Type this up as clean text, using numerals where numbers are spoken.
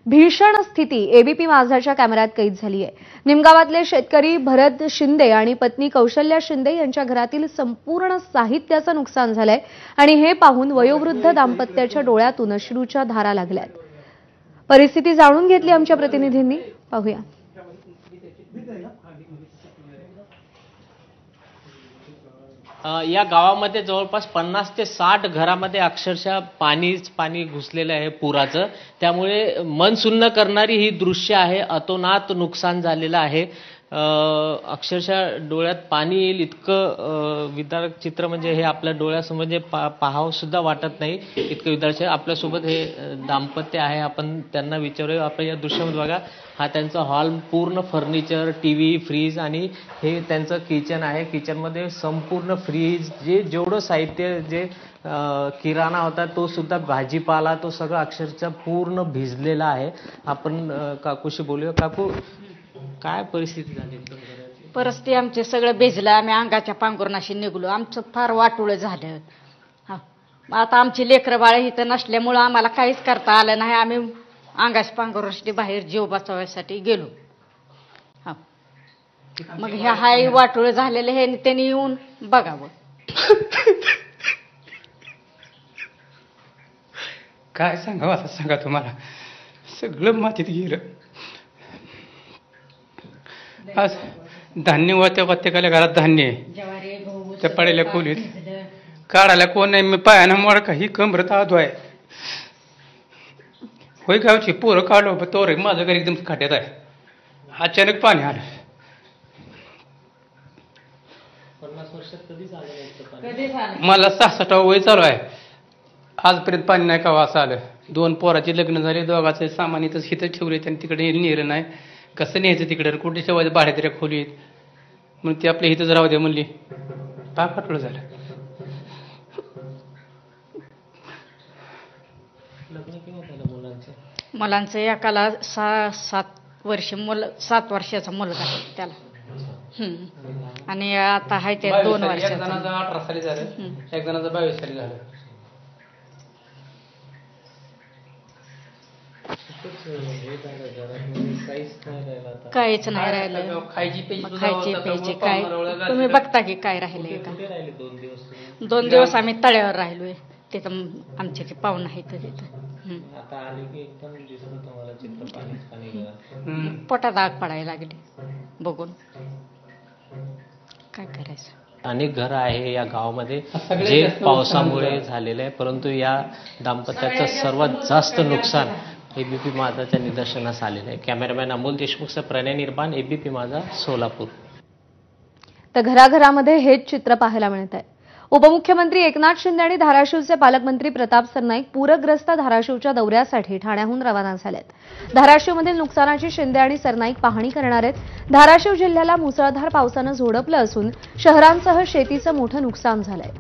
भीषण स्थिती एबीपी माझाच्या कॅमेऱ्यात कैद झाली आहे। निमगावातले शेतकरी भरत शिंदे आणि पत्नी कौशल्या शिंदे यांच्या घरातील संपूर्ण साहित्याचं नुकसान झालंय आणि हे पाहून वयोवृद्ध दाम्पत्याच्या डोळ्यातून अश्रूच्या धारा लागल्यात। परिस्थिती जाणून घेतली आमच्या प्रतिनिधींनी, पाहूया। या गावामध्ये जवळपास 50 ते 60 घरामध्ये अक्षरशः पाणी घुसलेलं आहे पुराचं। त्यामुळे मन सुन्न करणारी ही दृश्य आहे। अतोनात नुकसान झालेलं आहे। अक्षरशः डोळ्यात पाणी येईल इतकं विदारक चित्र म्हणजे हे आपल्या डोळ्यासमोर म्हणजे पाहावं सुद्धा वाटत नाही इतकं विदारक। आपल्यासोबत हे दाम्पत्य आहे, आपण त्यांना विचारूया। आपण या दृश्यामध्ये बघा, हा त्यांचा हॉल पूर्ण फर्निचर, टीव्ही, फ्रीज आणि हे त्यांचं किचन आहे। किचनमध्ये संपूर्ण फ्रीज जेवढं साहित्य जे किराणा होता तो सुद्धा, भाजीपाला तो सगळं अक्षरशः पूर्ण भिजलेला आहे। आपण काकूशी बोलूया। काकू, काय परिस्थिती झाली? परिस्थिती आमचे सगळं भिजलं, आम्ही अंगाच्या पांघरुणाशी निघलो, आमचं फार वाटोळं झालं। आता आमची लेकरं बाळ इथं नसल्यामुळं आम्हाला काहीच करता आलं नाही। आम्ही अंगाच्या पांघरुणाशी बाहेर जीव बचावायसाठी गेलो। मग ह्या हाय वाटोळं झालेलं हे त्यांनी येऊन बघावं। काय सांगावं आता, सांगा तुम्हाला, सगळं मातीत गेलं। आज धान्य वात्या प्रत्येकाला घरात धान्य आहे, त्या पडेल्या खोलीत काढायला कोण नाही। मी पायानं मोड काही कमरत आधो आहे होय। गावची पोरं काढलो तोर माझं घर एकदम खाट्यात आहे। अचानक पाणी आलं। 50 वर्षात कधीच आलं? मला 66 वय चालू आहे, आजपर्यंत पाणी नाही का असं आलं। 2 पोराचे लग्न झाले, दोघांचे सामान इथंच ठेवले, त्यांनी तिकडे नेलं नाही। कसं न्यायचं तिकडे, कुठे ठेवायचं भाड्या तरी खोलीत, म्हणून ते आपल्या इथंच राहू द्या म्हणली। पाठवलं झालं। मुलांचं एकाला 7 वर्षाचा मुलगा आहे त्याला, आणि आता आहे ते 2 वर्षाचा। एक जणाचं 18 साली झालं, एक जणाचं 22 साली झालं। काहीच नाही राहिलं, खायची प्यायची काय तुम्ही बघता की काय राहिलंय का? 2 दिवस आम्ही तळ्यावर राहिलोय, तिथं आमचे ते पाहुणे आहेत तिथं। पोटात आग पडायला लागली बघून, काय करायचं। अनेक घर आहे या गावामध्ये जे पावसामुळे झालेले आहे, परंतु या दाम्पत्याचं सर्वात जास्त नुकसान एबीपी माझाच्या निदर्शनास आलेलं आहे। कॅमेरामॅन अमोल देशमुखचा प्रणय निर्माण, एबीपी माझा, सोलापूर। तर घराघरामध्ये हेच चित्र पाहायला मिळत आहे। उपमुख्यमंत्री एकनाथ शिंदे आणि धाराशिवचे पालकमंत्री प्रताप सरनाईक पूरग्रस्त धाराशिवच्या दौऱ्यासाठी ठाण्याहून रवाना झालेत। धाराशिवमधील नुकसानाची शिंदे आणि सरनाईक पाहणी करणार आहेत। धाराशिव जिल्ह्याला मुसळधार पावसानं झोडपलं असून शहरांसह शेतीचं मोठं नुकसान झालंय।